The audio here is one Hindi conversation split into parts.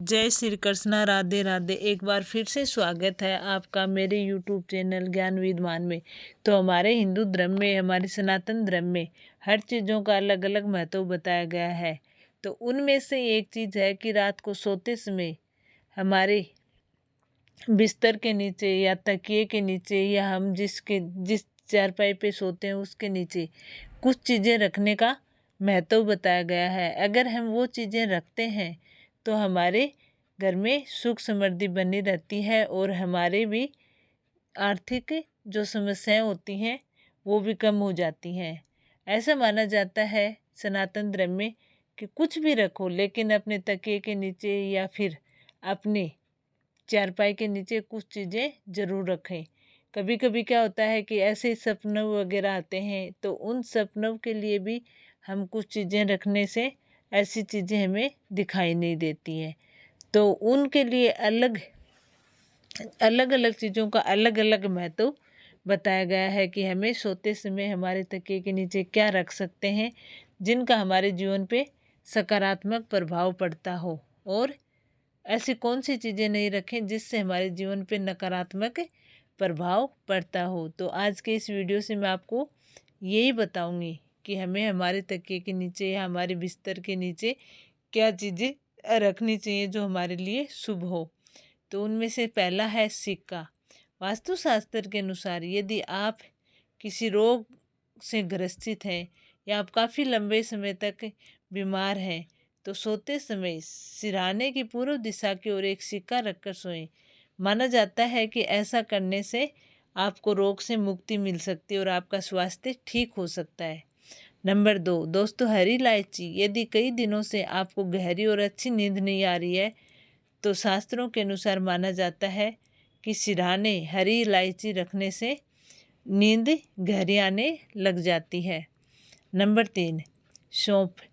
जय श्री कृष्णा, राधे राधे। एक बार फिर से स्वागत है आपका मेरे YouTube चैनल ज्ञान विद्वान में। तो हमारे हिंदू धर्म में, हमारे सनातन धर्म में हर चीज़ों का अलग अलग महत्व बताया गया है। तो उनमें से एक चीज़ है कि रात को सोते समय हमारे बिस्तर के नीचे या तकिए के नीचे या हम जिस चारपाई पे सोते हैं उसके नीचे कुछ चीज़ें रखने का महत्व बताया गया है। अगर हम वो चीज़ें रखते हैं तो हमारे घर में सुख समृद्धि बनी रहती है और हमारे भी आर्थिक जो समस्याएं होती हैं वो भी कम हो जाती हैं। ऐसा माना जाता है सनातन धर्म में कि कुछ भी रखो लेकिन अपने तकिए के नीचे या फिर अपने चारपाई के नीचे कुछ चीज़ें ज़रूर रखें। कभी कभी क्या होता है कि ऐसे सपने वगैरह आते हैं तो उन सपनों के लिए भी हम कुछ चीज़ें रखने से ऐसी चीज़ें हमें दिखाई नहीं देती हैं। तो उनके लिए अलग अलग अलग चीज़ों का अलग अलग महत्व बताया गया है कि हमें सोते समय हमारे तकिए के नीचे क्या रख सकते हैं जिनका हमारे जीवन पे सकारात्मक प्रभाव पड़ता हो, और ऐसी कौन सी चीज़ें नहीं रखें जिससे हमारे जीवन पे नकारात्मक प्रभाव पड़ता हो। तो आज के इस वीडियो से मैं आपको यही बताऊंगी कि हमें हमारे तकिए के नीचे या हमारे बिस्तर के नीचे क्या चीज़ें रखनी चाहिए जो हमारे लिए शुभ हो। तो उनमें से पहला है सिक्का। वास्तुशास्त्र के अनुसार यदि आप किसी रोग से ग्रसित हैं या आप काफ़ी लंबे समय तक बीमार हैं तो सोते समय सिरहाने की पूर्व दिशा की ओर एक सिक्का रखकर सोएं। माना जाता है कि ऐसा करने से आपको रोग से मुक्ति मिल सकती है और आपका स्वास्थ्य ठीक हो सकता है। नंबर 2 दोस्तों, हरी इलायची। यदि कई दिनों से आपको गहरी और अच्छी नींद नहीं आ रही है तो शास्त्रों के अनुसार माना जाता है कि सिरहाने हरी इलायची रखने से नींद गहरी आने लग जाती है। नंबर 3 सौंफ।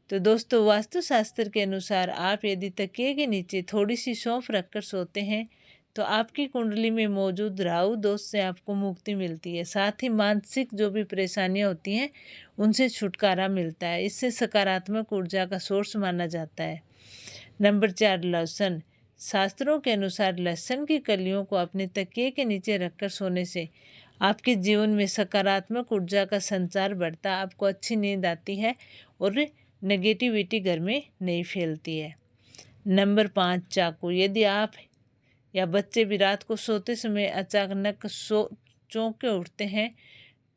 तो दोस्तों, वास्तुशास्त्र के अनुसार आप यदि तकिए के नीचे थोड़ी सी सौंफ रखकर सोते हैं तो आपकी कुंडली में मौजूद राहु दोष से आपको मुक्ति मिलती है। साथ ही मानसिक जो भी परेशानियां होती हैं उनसे छुटकारा मिलता है। इससे सकारात्मक ऊर्जा का सोर्स माना जाता है। नंबर 4 लहसुन। शास्त्रों के अनुसार लहसुन की कलियों को अपने तकिए के नीचे रखकर सोने से आपके जीवन में सकारात्मक ऊर्जा का संचार बढ़ता, आपको अच्छी नींद आती है और नेगेटिविटी घर में नहीं फैलती है। नंबर 5 चाकू। यदि आप या बच्चे भी रात को सोते समय अचानक चौंक के उठते हैं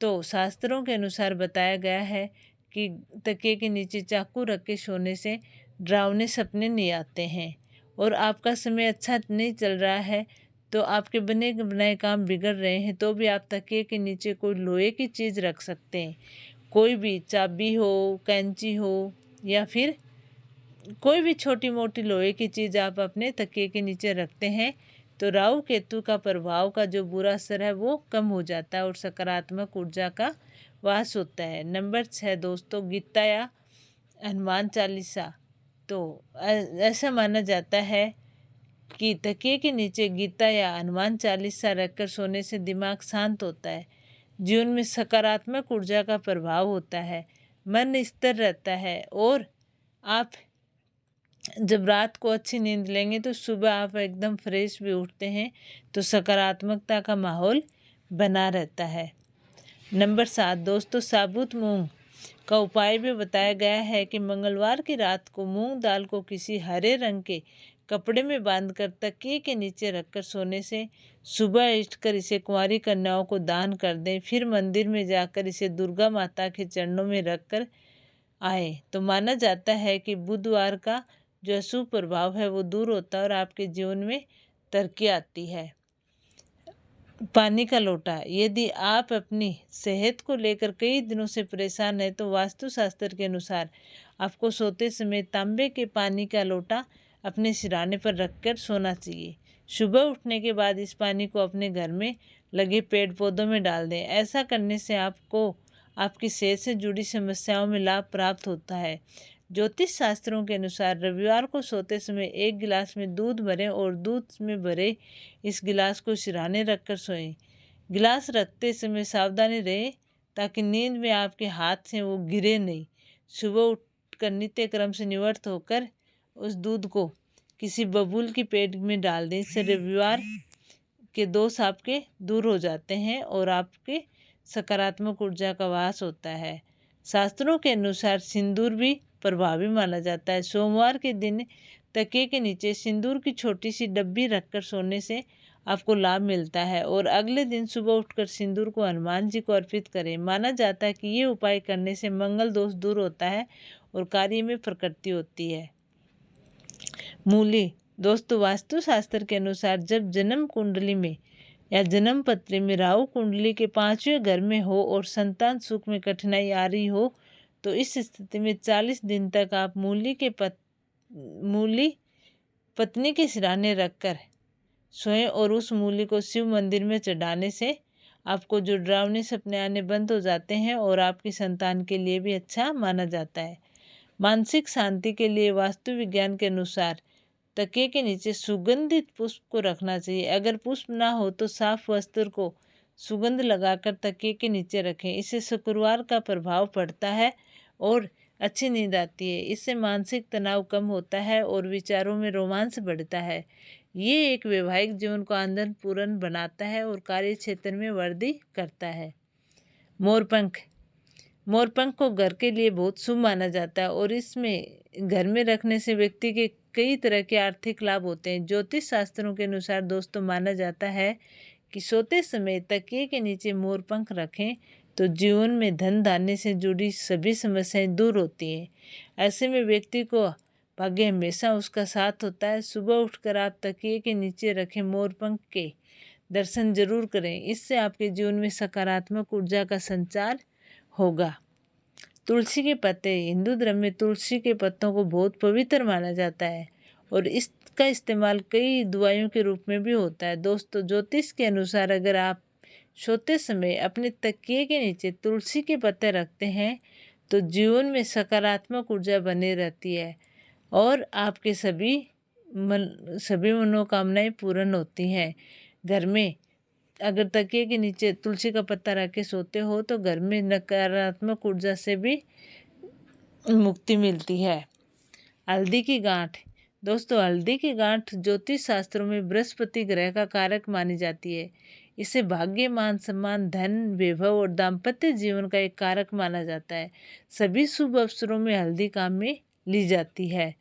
तो शास्त्रों के अनुसार बताया गया है कि तकिए के नीचे चाकू रख के सोने से डरावने सपने नहीं आते हैं। और आपका समय अच्छा नहीं चल रहा है तो आपके बने बनाए काम बिगड़ रहे हैं तो भी आप तकिए के नीचे कोई लोहे की चीज़ रख सकते हैं। कोई भी चाबी हो, कैंची हो या फिर कोई भी छोटी मोटी लोहे की चीज़ आप अपने तकिए के नीचे रखते हैं तो राहु केतु का प्रभाव का जो बुरा असर है वो कम हो जाता है और सकारात्मक ऊर्जा का वास होता है। नंबर 6 दोस्तों, गीता या हनुमान चालीसा। तो ऐसा माना जाता है कि तकिए के नीचे गीता या हनुमान चालीसा रखकर सोने से दिमाग शांत होता है, जीवन में सकारात्मक ऊर्जा का प्रभाव होता है, मन स्थिर रहता है और आप जब रात को अच्छी नींद लेंगे तो सुबह आप एकदम फ्रेश भी उठते हैं, तो सकारात्मकता का माहौल बना रहता है। नंबर 7 दोस्तों, साबुत मूंग का उपाय भी बताया गया है कि मंगलवार की रात को मूंग दाल को किसी हरे रंग के कपड़े में बांधकर तकिए के नीचे रखकर सोने से सुबह उठकर इसे कुंवारी कन्याओं को दान कर दें, फिर मंदिर में जाकर इसे दुर्गा माता के चरणों में रखकर आए तो माना जाता है कि बुधवार का जो अशुभ प्रभाव है वो दूर होता है और आपके जीवन में तरक्की आती है। पानी का लोटा। यदि आप अपनी सेहत को लेकर कई दिनों से परेशान हैं तो वास्तुशास्त्र के अनुसार आपको सोते समय तांबे के पानी का लोटा अपने सिरहाने पर रखकर सोना चाहिए। सुबह उठने के बाद इस पानी को अपने घर में लगे पेड़ पौधों में डाल दें। ऐसा करने से आपको आपकी सेहत से जुड़ी समस्याओं में लाभ प्राप्त होता है। ज्योतिष शास्त्रों के अनुसार रविवार को सोते समय एक गिलास में दूध भरें और दूध में भरे इस गिलास को सिरहाने रखकर सोएं। गिलास रखते समय सावधानी रहे ताकि नींद में आपके हाथ से वो गिरे नहीं। सुबह उठकर नित्य क्रम से निवृत्त होकर उस दूध को किसी बबूल की पेट में डाल दें। इससे रविवार के दोष आपके दूर हो जाते हैं और आपके सकारात्मक ऊर्जा का वास होता है। शास्त्रों के अनुसार सिंदूर भी प्रभावी माना जाता है। सोमवार के दिन तकिए के नीचे सिंदूर की छोटी सी डब्बी रखकर सोने से आपको लाभ मिलता है और अगले दिन सुबह उठकर सिंदूर को हनुमान जी को अर्पित करें। माना जाता है कि ये उपाय करने से मंगल दोष दूर होता है और कार्य में प्रकृति होती है। मूली। दोस्तों, वास्तु शास्त्र के अनुसार जब जन्म कुंडली में या जन्म पत्री में राहु कुंडली के 5वें घर में हो और संतान सुख में कठिनाई आ रही हो तो इस स्थिति में 40 दिन तक आप मूली पत्नी के सिरहाने रखकर सोएं और उस मूली को शिव मंदिर में चढ़ाने से आपको जो डरावने सपने आने बंद हो जाते हैं और आपकी संतान के लिए भी अच्छा माना जाता है। मानसिक शांति के लिए वास्तु विज्ञान के अनुसार तकिए के नीचे सुगंधित पुष्प को रखना चाहिए। अगर पुष्प ना हो तो साफ वस्त्र को सुगंध लगाकर तकिए के नीचे रखें। इससे शुक्रवार का प्रभाव पड़ता है और अच्छी नींद आती है। इससे मानसिक तनाव कम होता है और विचारों में रोमांस बढ़ता है। ये एक वैवाहिक जीवन को आनंदपूर्ण बनाता है और कार्य क्षेत्र में वृद्धि करता है। मोरपंख। मोरपंख को घर के लिए बहुत शुभ माना जाता है और इसमें घर में रखने से व्यक्ति के कई तरह के आर्थिक लाभ होते हैं। ज्योतिष शास्त्रों के अनुसार दोस्तों माना जाता है कि सोते समय तकिए के नीचे मोरपंख रखें तो जीवन में धन धान्य से जुड़ी सभी समस्याएं दूर होती हैं। ऐसे में व्यक्ति को भाग्य हमेशा उसका साथ होता है। सुबह उठकर आप तकिए के नीचे रखे मोरपंख के दर्शन जरूर करें। इससे आपके जीवन में सकारात्मक ऊर्जा का संचार होगा। तुलसी के पत्ते। हिंदू धर्म में तुलसी के पत्तों को बहुत पवित्र माना जाता है और इसका इस्तेमाल कई दवाइयों के रूप में भी होता है। दोस्तों, ज्योतिष के अनुसार अगर आप सोते समय अपने तकिए के नीचे तुलसी के पत्ते रखते हैं तो जीवन में सकारात्मक ऊर्जा बनी रहती है और आपके सभी मनोकामनाएं पूर्ण होती हैं। घर में अगर तकिए के नीचे तुलसी का पत्ता रख के सोते हो तो घर में नकारात्मक ऊर्जा से भी मुक्ति मिलती है। हल्दी की गांठ। दोस्तों, हल्दी की गांठ ज्योतिष शास्त्रों में बृहस्पति ग्रह का कारक मानी जाती है। इसे भाग्य, मान सम्मान, धन, वैभव और दाम्पत्य जीवन का एक कारक माना जाता है। सभी शुभ अवसरों में हल्दी काम में ली जाती है।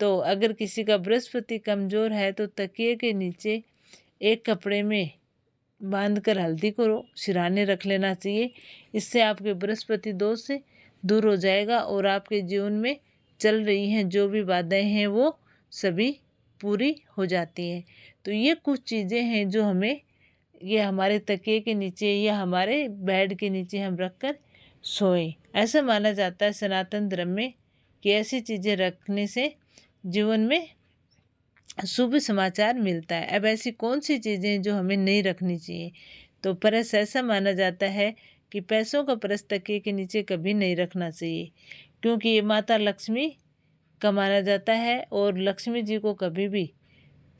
तो अगर किसी का बृहस्पति कमजोर है तो तकिए के नीचे एक कपड़े में बांधकर हल्दी को सिरहाने रख लेना चाहिए। इससे आपके बृहस्पति दोष से दूर हो जाएगा और आपके जीवन में चल रही हैं जो भी बाधाएं हैं वो सभी पूरी हो जाती हैं। तो ये कुछ चीज़ें हैं जो हमें ये हमारे तकिए के नीचे या हमारे बेड के नीचे हम रखकर सोएं। ऐसा माना जाता है सनातन धर्म में कि ऐसी चीज़ें रखने से जीवन में शुभ समाचार मिलता है। अब ऐसी कौन सी चीज़ें जो हमें नहीं रखनी चाहिए? तो परस ऐसा माना जाता है कि पैसों का परस तकिए के नीचे कभी नहीं रखना चाहिए क्योंकि ये माता लक्ष्मी का माना जाता है और लक्ष्मी जी को कभी भी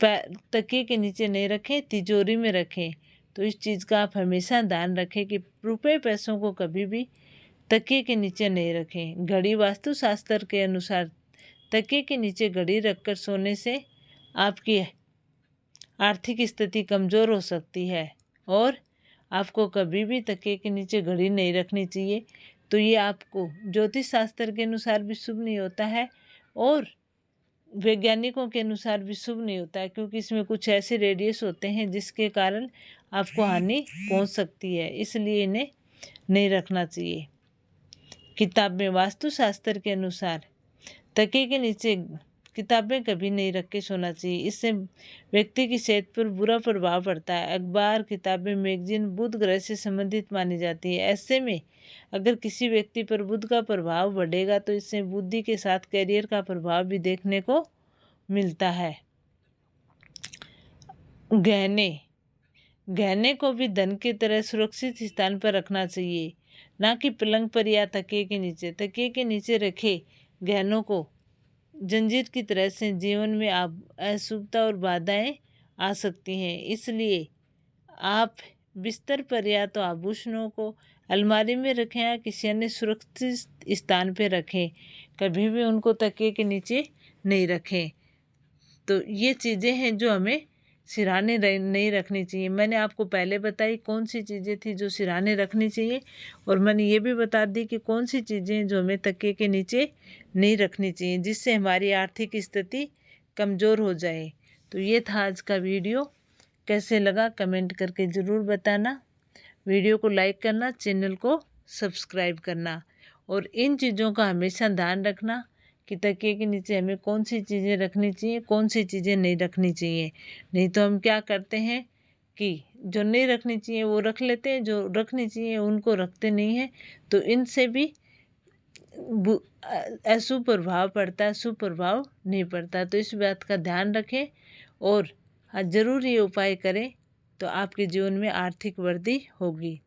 तकिए के नीचे नहीं रखें, तिजोरी में रखें। तो इस चीज़ का आप हमेशा ध्यान रखें कि रुपये पैसों को कभी भी तकिए के नीचे नहीं रखें। घड़ी। वास्तुशास्त्र के अनुसार तकिए के नीचे घड़ी रखकर सोने से आपकी आर्थिक स्थिति कमज़ोर हो सकती है और आपको कभी भी तकिए के नीचे घड़ी नहीं रखनी चाहिए। तो ये आपको ज्योतिष शास्त्र के अनुसार भी शुभ नहीं होता है और वैज्ञानिकों के अनुसार भी शुभ नहीं होता है क्योंकि इसमें कुछ ऐसे रेडियस होते हैं जिसके कारण आपको हानि पहुंच सकती है, इसलिए इन्हें नहीं रखना चाहिए। किताबें। वास्तुशास्त्र के अनुसार तकिए के नीचे किताबें कभी नहीं रख के सोना चाहिए। इससे व्यक्ति की सेहत पर बुरा प्रभाव पड़ता है। अखबार, किताबें, मैगजीन बुध ग्रह से संबंधित मानी जाती है। ऐसे में अगर किसी व्यक्ति पर बुध का प्रभाव बढ़ेगा तो इससे बुद्धि के साथ करियर का प्रभाव भी देखने को मिलता है। गहने। गहने को भी धन की तरह सुरक्षित स्थान पर रखना चाहिए, ना कि पलंग पर या तकिए के नीचे। तकिए के नीचे रखे गहनों को जंजीर की तरह से जीवन में अशुभता और बाधाएं आ सकती हैं। इसलिए आप बिस्तर पर या तो आभूषणों को अलमारी में रखें या किसी अन्य सुरक्षित स्थान पर रखें। कभी भी उनको तकिए के नीचे नहीं रखें। तो ये चीज़ें हैं जो हमें सिरहाने नहीं रखनी चाहिए। मैंने आपको पहले बताई कौन सी चीज़ें थी जो सिरहाने रखनी चाहिए, और मैंने ये भी बता दी कि कौन सी चीज़ें जो हमें तकिए के नीचे नहीं रखनी चाहिए, जिससे हमारी आर्थिक स्थिति कमज़ोर हो जाए। तो ये था आज का वीडियो। कैसे लगा कमेंट करके ज़रूर बताना। वीडियो को लाइक करना, चैनल को सब्सक्राइब करना, और इन चीज़ों का हमेशा ध्यान रखना कि तकिए के नीचे हमें कौन सी चीज़ें रखनी चाहिए, कौन सी चीज़ें नहीं रखनी चाहिए। नहीं तो हम क्या करते हैं कि जो नहीं रखनी चाहिए वो रख लेते हैं, जो रखनी चाहिए उनको रखते नहीं हैं। तो इनसे भी अशुभ प्रभाव पड़ता है, शुभ प्रभाव नहीं पड़ता। तो इस बात का ध्यान रखें और ज़रूर ये उपाय करें, तो आपके जीवन में आर्थिक वृद्धि होगी।